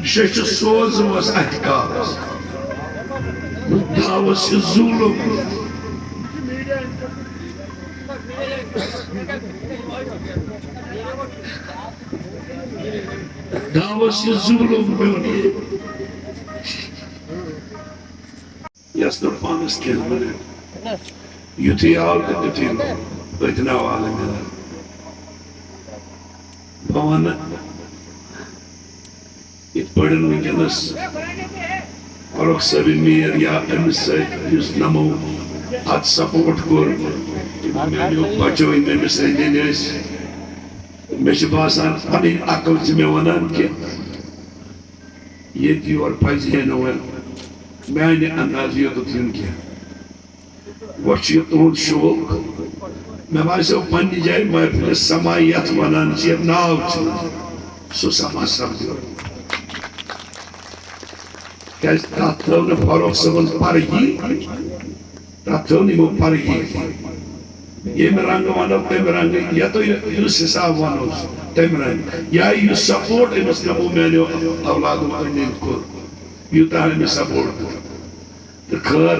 شش سوزمس اتکالس داوس یہ ظلم داوس یہ ظلم میون یس نہ پانس کھیل بنے یتھی آو تھی اتنا والے میرا بوانا یہ پڑھن ونکس فاروق صاحب میر یا امس اس نمو ات سپورٹ کور میو بچو امس رنجن مے باسان پنن عقل سے مے ونان کہ یہ یور پز نو میانہ انداز یوت یون کی وچ تہد شوق مے باسو پنہ جائے محفل سما یت ونان ناو سہ سما سپدو تت تھو نا فاروق صاحب پرگی تت تھو نمو پرگی یم رنگ ونو تم رنگ یا تو اس حساب ونو تم رنگ یا یہ سپورٹ امس نمو میانو اولادو پنن کور یوتہ امس سپورٹ تو خیر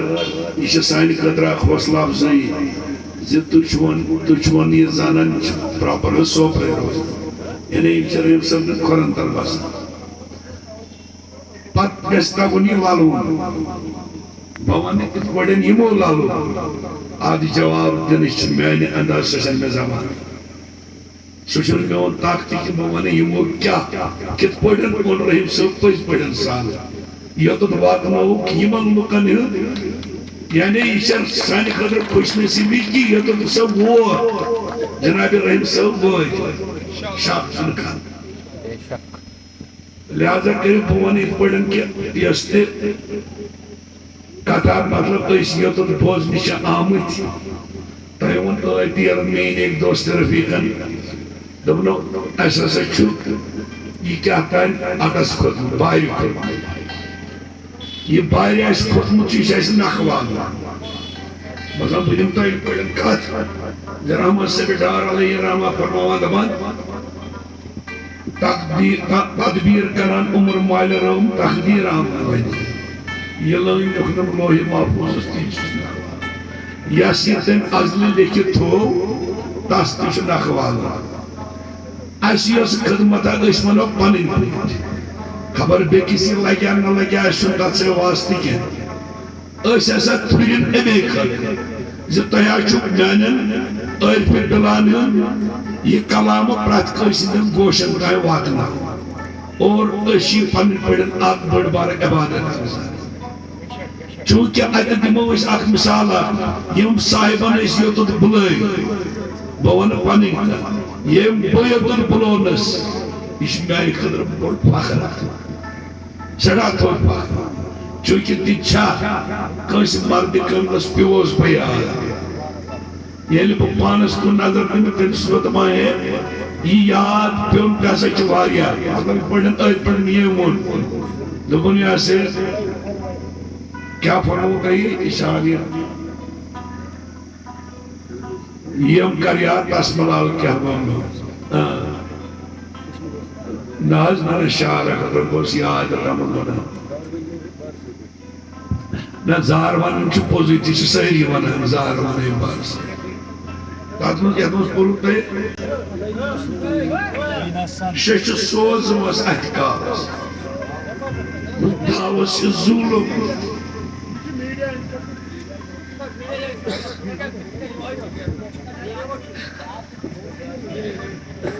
یہ سانہ خطرہ حوصلہ افزائی زِ تُہۍ یہ زانان پراپر سوپر روز یعنی یم سب کھورن تل بسان پت گژھِ تگُن یہِ للوُن بہٕ ونہٕ یِتھ پٲٹھۍ یِمو للو ادٕ جواب دِنٕچ چھِ میانہِ انداز سۄ چھنہٕ مےٚ زبان سُہ چھُنہٕ میون طاقتٕے کہِ بہٕ وَنہٕ یِمو کیٛاہ کِتھ پٲٹھۍ اوٚن رحیٖم صٲب پٔزۍ پٲٹھۍ سان یوٚتَتھ واتنووُکھ یِمن لُکن ہُنٛد یعنی یہ سانہ خاطر خوش نصیبی کی یوٚتَتھ سۄ ووت جناب رحیٖم صٲب وٲتۍ شک چھُنہٕ کانٛہہ لہذا کٔرِو بہٕ وَنہٕ یِتھ پٲٹھۍ کہِ یۄس تہِ کتھا مطلب أسۍ یوٚتَتھ بوزنہِ چھِ آمٕتۍ تۄہہِ ووٚن ٲدۍ ییٚلہِ میٛٲنۍ أکۍ دوست رفیٖقن دوٚپنو اَسہِ ہسا چھُ یہِ کیٛاہ تانۍ اَٹس کھوٚتمُت بارِ کھوٚتمُت یہ بارِ آسہِ کھوٚتمُت چھُ یہِ چھُ اَسہِ نکھوال بہٕ دِمہٕ تۄہہِ یِتھ پٲٹھۍ کتھ رحمان صٲب ڈار علیہ رحمہ فرماوان دپان تدبیر کران عمر مالہِ رٲم تقدیٖر آمد وَنہِ یہ لٲنِکھ نہٕ لوہہِ محفوظس تہِ چھُس نکھوال یس یہِ تٔمۍ ازلہِ لیکھِتھ تھوٚو تس تہِ چھُ نکھوال اَسہِ یۄس خدمتا أسۍ وَنو پنٕنۍ پٲٹھۍ خبر بیٚکِس یہِ لگیا نہ لگیا اَسہِ چھُنہٕ تتھ سۭتۍ واسطہٕ کینٛہہ أسۍ ہسا تھُرِن اَمے خٲطرٕ زِ تۄہہِ حظ چھُ میانٮ۪ن ٲرۍ پٲٹھۍ بِلان ہُنٛد یہ کلامہٕ پرٛٮ۪تھ کٲنٛسہِ ہٕنٛدٮ۪ن گوشن تام واتناوُن اور أسۍ چھِ یہِ پنٕنۍ پٲٹھۍ اکھ بٔڑ بارٕ عبادت گُزار چوٗنٛکہِ اتہِ دِمو أسۍ اکھ مثال یِم صاحبن ٲسۍ یوٚتَتھ بُلٲوۍ بہٕ وَنہٕ پنٕنۍ کتھ ییٚمۍ بہٕ یوٚتَن بُلونس یہ میانہِ خٲطرٕ بوٚڑ فخر سٮ۪ٹھاہ تھوٚد فخر چوٗنٛکہِ تہِ چھا کٲنٛسہِ مردِ کٔملس پیوس بہٕ یاد ییٚلہِ بہٕ پانس کُن نظر دِمہٕ تٔمِس چھُس بہٕ دپان ہے یہِ یاد پیوٚن تہِ ہسا چھُ واریاہ مطلب یِتھ پٲٹھۍ أتھۍ پٮ۪ٹھ ییٚمۍ ووٚن دوٚپُن یہِ ہسا کیٛاہ فرموو تۄہہِ اِشار یِم کر یاد تس ملال کیٛاہ وَنو نہ حظ نہ شعر خٲطرٕ گوٚژھ یاد رَمُن وَنان نہ زار وَنُن چھُ پوٚزُے تہِ چھِ سٲری وَنان زار وَنٕنۍ بس تتھ منٛز یتھ منٛز پوٚرُکھ تۄہہِ شیٚچھِ سوزمس اتھِ کالس داوس یہِ ظُلم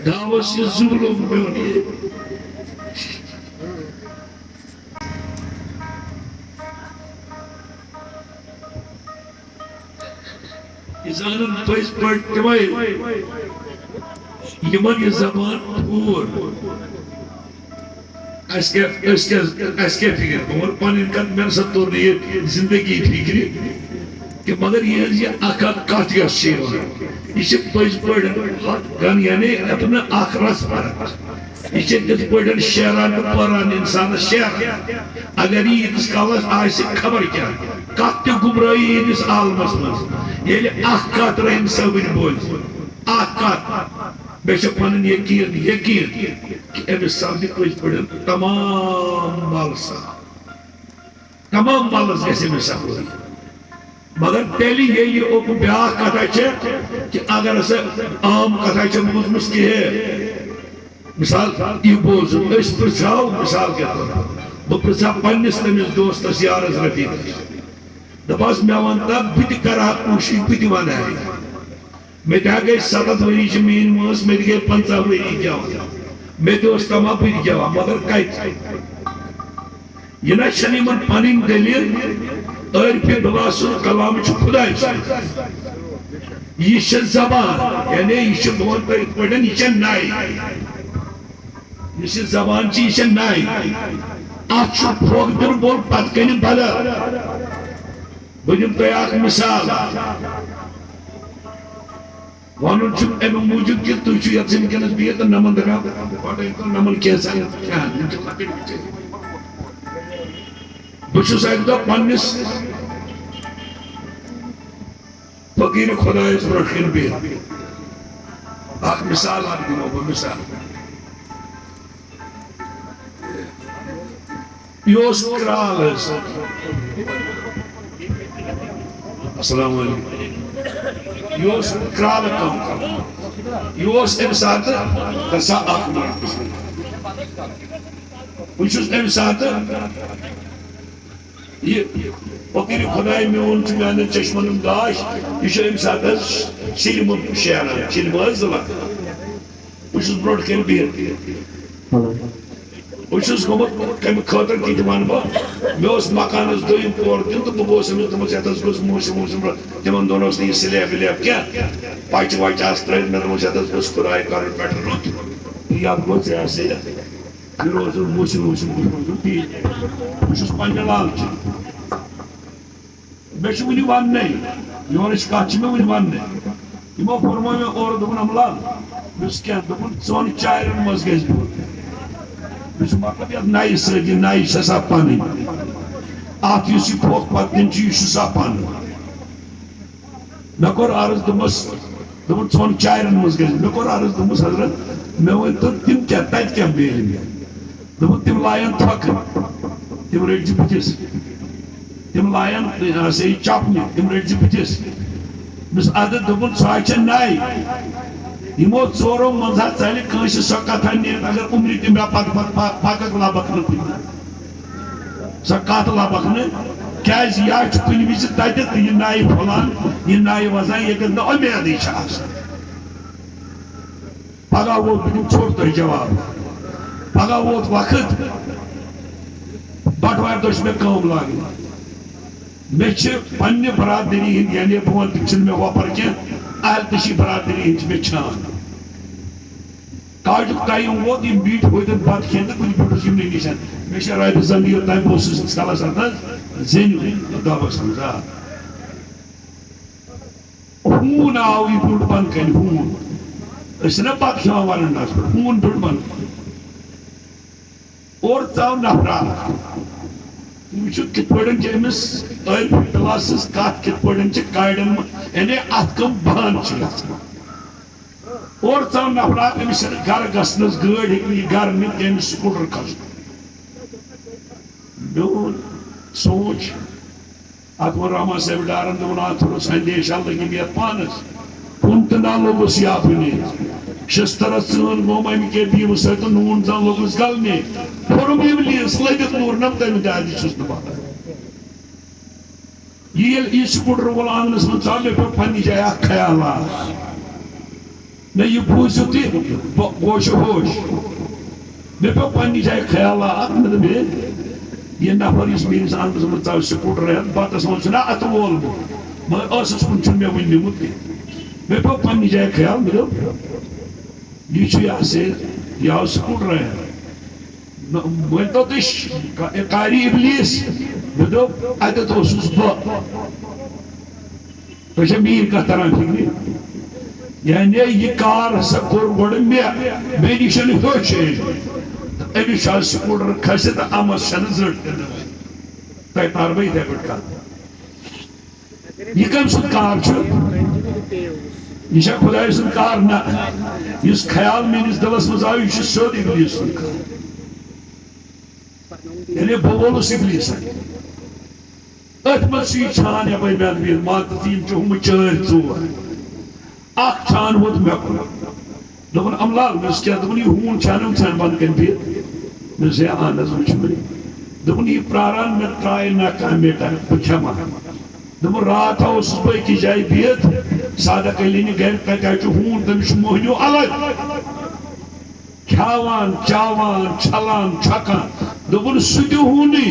داوس یہِ ظُلم میون یہ زانن پٔزۍ پٲٹھۍ تِمے یِمن یہِ زبان پھوٗر اَسہِ کیٛاہ فِکر بہٕ وَنہٕ پنٕنۍ کتھ مےٚ نسا توٚر نہٕ یہِ زندگی فِکرِ کہ مگر یہ اکھ کتھ یۄس چھِ یِوان یہ چھِ پٔزۍ پٲٹھۍ یعنی اپنا اکھ رس فرق یہ چھِ تِتھ پٲٹھۍ شیران تہٕ پٲران انسانس شیران اگر یہِ ییٖتِس کالس آسہِ خبر کیٛاہ کتھ تہِ گُمرٲیی ییٚتِس عالمس منٛز ییٚلہِ اکھ کتھ رحیٖم صٲبٕنۍ بوزِ اکھ کتھ بیٚیہِ چھِ پنُن یقیٖن کہ امس سپدِ پٔزۍ پٲٹھۍ تمام مل صاف تمام ملس گژھِ امس صفٲیی مگر تیٚلہِ ییٚلہِ بیٛاکھ کتھا چھےٚ کہ اگر ہسا عام کتھا چھےٚ بوٗزمٕژ کہ ہے مثال یہ بوزُن أسۍ پرٛژھاو مثال کے طور بہٕ پرٛژھا پننِس تٔمِس دوستس یارس رفیقس دپاس مےٚ وَن تا بہٕ تہِ کرٕ ہا کوٗشِش بہٕ تہِ ونہٕ ہا مےٚ تہِ ہا گٔے 70 ؤری چھِ میٛٲنۍ مٲنٛز مےٚ تہِ گٔے 50 ؤری گٮ۪وان مےٚ تہِ اوس تمام بہٕ تہِ گٮ۪وان مگر کتہِ یہ نہ چھنہٕ یِمن پنٕنۍ دٔلیٖل عٲرفہِ بِلا سُنٛد کلام چھُ خۄداے سُنٛد یہ چھِ زبان یعنی یہ چھِ بہٕ وَنہٕ تۄہہِ یِتھ پٲٹھۍ یہِ چھےٚ نَیہِ یُس یہِ زبان چھِ یہِ چھےٚ نَیہِ اتھ چھُ پھۄکھ دِنہٕ وول پتہٕ کنہِ بدل بہٕ دِمہٕ تۄہہِ اکھ مثال ونُن چھُنہٕ اَمہِ موٗجوٗب کہ تُہۍ چھِو یَتھ وٕنکٮ۪نس بِہِتھ تہٕ نمن دپان پٹٲے تہٕ نمن کینٛژھا کیٛاہ یِم چھِ لۄکٕٹۍ بِچٲرۍ بہٕ چھُس اکہِ دۄہ پننِس فقیٖر خۄدایس برٛونٛٹھ کَنہِ بِہِتھ اکھ مثال اکھ دِمو بہٕ مثال یہ اوس کرال حظ السلام علیکم یہ اوس کرالہٕ کٲم کران یہ اوس امہِ ساتہٕ گژھان اکھ منٹ بہٕ چھُس امہِ ساتہٕ یہ فقیٖر خۄداے میون چھُ میانٮ۪ن چشمن ہُنٛد گاش یہ چھُ امہِ ساتہٕ حظ چِلمہٕ شیران چِلمہٕ حظ زٕ بہٕ چھُس برٛونٛٹھ کَنہِ بِہِتھ بہٕ چھُس گوٚمُت کمہِ خٲطرٕ کہِ تہِ وَنہٕ بہٕ مےٚ اوس مکانس دوٚیِم پور دیُن تہٕ بہٕ گوس أمِس دوٚپمَس یَتھ حظ گوٚژھ موسِم تِمن دۄہن اوس نہٕ یہِ سلیب ولیب کینٛہہ پچہِ وچہِ آسہٕ ترٲیِتھ مےٚ دوٚپمَس یَتھ حظ گوٚژھ خۄداے کَرُن پٮ۪ٹھٕ رُت یتھ گوٚژھ یہِ ہسا یہِ روزُن موسِم روزُن تی بہٕ چھُس پننہِ لالچہِ مےٚ چھُ وُنہِ وننَے یورٕچ کتھ چھِ مےٚ وُنہِ وننَے یِمو فرمٲو مےٚ اورٕ دوٚپُن املال یُس کینٛہہ دوٚپُن ژۄن چارٮ۪ن منٛز گژھِ بِہُن مےٚ چھُ مطلب یتھ نَیہِ سۭتۍ یہِ نَیہِ چھےٚ سا پنٕنۍ اتھ یُس یہِ پھۄکھ پتہٕ دِنہٕ چھُ یہِ چھُ سا پنُن مےٚ کوٚر عرض دوٚپمَس دوٚپُن ژۄن چارٮ۪ن منٛز گژھِ مےٚ کوٚر عرض دوٚپمَس حضرت مےٚ ؤنۍتو تِم کیٛاہ تتہِ کیٛاہ میلہِ مےٚ دوٚپُن تِم لایَن تھۄکہٕ تِم رٔٹۍزِ بٕتھِس تِم لایَن ہسا یہِ چپنہِ تِم رٔٹۍزِ بٕتھِس دوٚپمَس اَدٕ دوٚپُن سۄ حظ چھےٚ نَیہِ یِمو ژورو منٛز حظ ژَلہِ کٲنٛسہِ سۄ کتھا نیرِتھ اگر عمرِ تہِ مےٚ پتہٕ پککھ لبکھ نہٕ کُنہِ سۄ کتھ لبکھ نہٕ کیٛازِ یا چھُ کُنہِ وِزِ تتہِ تہٕ یہِ نَیہِ پھۄلان یہِ نَیہِ وزان ییٚتٮ۪ن نہٕ اُمیدٕے چھِ آسان پگاہ ووت بہٕ دِمہٕ ژوٚر تۄہہِ جواب پگاہ ووت وقت بٹوارِ دۄہ چھِ مےٚ کٲم لاگٕنۍ مےٚ چھِ پننہِ برادری ہٕنٛدۍ یعنی بہٕ وَنہٕ تِم چھِنہٕ مےٚ وۄپر کینٛہہ اہلتشی برادری ہٕنٛدۍ چھِ مےٚ چھان کاجُک ٹایم ووت یِم بیٖٹھۍ وٲتِتھ بتہٕ کھٮ۪ن تہٕ کُنہِ پٮ۪ٹھ یِمنٕے نِش مےٚ چھِ رۄپیہِ زن یوٚتام بہٕ اوسُس ییٖتِس کالس اتھ حظ زینہِ دۄبس منٛز آ ہوٗن آو یہِ بوٚڑ بنہٕ کنہِ ہوٗن أسۍ چھِنہ بتہٕ کھٮ۪وان ورنڈاہس پٮ۪ٹھ ہوٗن بوٚڑ بنہٕ اورٕ ژاو نفرا وٕچھِو کِتھ پٲٹھۍ چھِ أمِس عٲرفہِ بِلا سٕنٛز کتھ کِتھ پٲٹھۍ چھِ کاڑٮ۪ن منٛز یعنی اتھ کٕم بانہٕ چھِ گژھان اورٕ ژاو نفرا أمِس چھنہٕ گرٕ گژھنس گٲڑۍ ہیٚکہِ نہٕ یہِ گرٕ نِتھ کینٛہہ أمِس سکوٗٹر کھسُن میون سونٛچ اتھ ووٚن رحمان صٲب ڈارن دوٚپُن اتھ تھوڑس اندیشا لٔگِم یتھ پانس کُن تہٕ نہ لوٚگُس یاپٕنے شسترس ژٲن گوٚم امہِ کے بیٖمہٕ سۭتۍ نوٗن زن لوٚگُس گلنے پھوٚرُم اِبلیٖس لٔبِتھ نوٗرنم تمہِ دادِ چھُس نہٕ پتہ ییٚلہِ یہِ سکوٗٹر وول آنگنس منٛز ژاو مےٚ پیوٚو پننہِ جایہِ اکھ خیالات مےٚ یہِ بوٗزِتھ تہِ بہٕ گوش ہوش مےٚ پیوٚو پننہِ جایہِ خیالات مےٚ دوٚپ ہے یہِ نفر یُس میٲنِس آنگنس منٛز ژاو سکوٗٹر ہٮ۪تھ بتس منٛز چھُنہ اتھٕ وولمُت مگر ٲسس کُن چھُنہٕ مےٚ وُنہِ نِمُت کینٛہہ مےٚ پیوٚو پننہِ جایہِ خیال مےٚ دوٚپ یہِ چھُ یہِ ہسا یہِ آو سکوٗٹر ہٮ۪تھ ؤنۍتو تُہۍ کارِ اِبلیٖس مےٚ دوٚپ اتٮ۪تھ اوسُس بہٕ تۄہہِ چھا میٲنۍ کتھ تران فِکرِ یعنی یہِ کار ہسا کوٚر گۄڈٕ مےٚ نِش ہیوٚچھ تہٕ أمِس چھُ آز سکوٗٹر کھسہِ تہٕ اَمس چھنہٕ زٔٹ تہِ نہٕ تۄہہِ تارٕ بہٕ یِتھٕے پٲٹھۍ کتھ یہِ کٔمۍ سُنٛد کار چھُ یہ خدای سن کار نہ اس خیال میرس دلس مز آو یہ سیود ابلیس سن کار یعنی بولس ابلیس ات مز چھان یپر میان بہت مان تیم ہم چار ژور اخ چھان ووت مے کن دپن املال مس کیا دپن یہ ہون چھان ژھن بند کن بہت مس اہن حظ وچھ مے دپن یہ پراران مے ترائے نہ کھانا بیٹا بہ کھما دپن رات اوسس بہ أکِس جایہِ بہت صادق علی گھر تتہ ہون تمس موہنیو الگ کھاوان چاوان چھلان چھکان دپن سہ تہ ہونی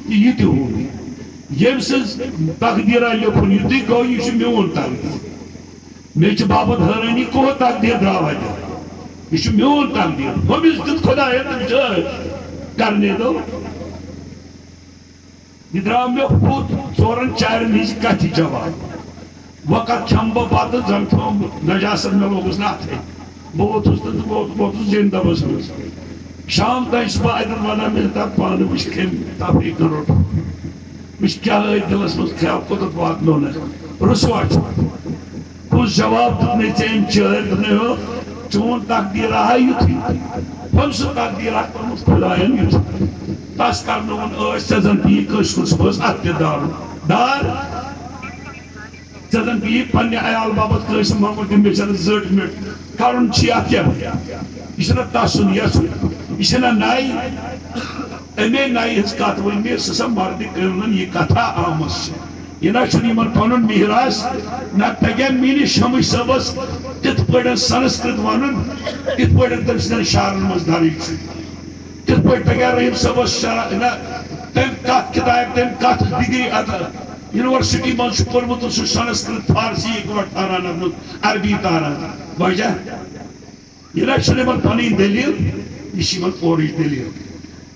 یہ تہ ہونی یم سز تقدیرہ لکھن یہ تہ گو یہ میون تقدیر مے چھ باپت حیرانی کو تقدیر درا یہ میون تقدیر ہمس دت خدایا کرنے دو یہ درا مے پوت ژورن چارن ہز کتھ جواب وقت کھم بہ بتہ زن تھوم نجاست مے لوگس نا اتھے بہ ووتھس تو بہ زندہ بس مز شام تین بہ اتن ونان مے دپ پانہ وچ کھم تفریق کر روٹ وچ کیا دلس مز خیال کوتت واتنو نا رسوا کس جواب دتنے ژےٚ چٲرۍ دپنے ہو چون تقدیر آ یُتھُے ہم سُہ تقدیر کوٚرمُت خۄداین یُتھ تس کرنون ٲسۍ ژےٚ زن پیی کٲنٛسہِ کُن صُبحس اتھ تہِ دارُن دار ژےٚ زن پیی پننہِ عیال باپتھ کٲنٛسہِ منٛگُن تِم بِچارٕ زٔٹ مِٹ کرُن چھُ اتھ کیٛاہ یہِ چھُنہ تسُن یژھُن یہِ چھنہ نَیہِ اَمے نَیہِ ہٕنٛز کتھ ؤنۍ مےٚ سُہ سا مردِ کٔرنن یہِ کتھا آمٕژ چھِ یہ نہ چھُنہٕ پنن میراث نہ تگیا میٲنِس شمش صٲبس تِتھ پٲٹھۍ سنسکرت ونُن تِتھ پٲٹھۍ تٔمۍ سٕنٛدٮ۪ن شعرن منٛز درٕج چھُ تِتھ پٲٹھۍ تگیا رحیٖم صٲبس نہ تٔمۍ کتھ کتابہِ تٔمۍ کتھ ڈگری اتھ یونیورسٹی منٛز چھُ کوٚرمُت سُہ سنسکرت فارسی اکوٹ تاران اتھ منٛز عربی تاران وجہ یہ نہ چھُنہٕ یِمن پنٕنۍ دٔلیٖل یہِ چھِ یِمن اورٕچ دٔلیٖل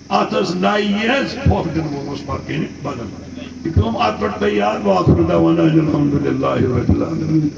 اتھ ٲس نَیہِ یہِ حظ پھۄکھ دِنہٕ وول اوس پتہٕ کَنہِ بدل يقوم أكبر تيار وآخر دعوانا الحمد لله رب العالمين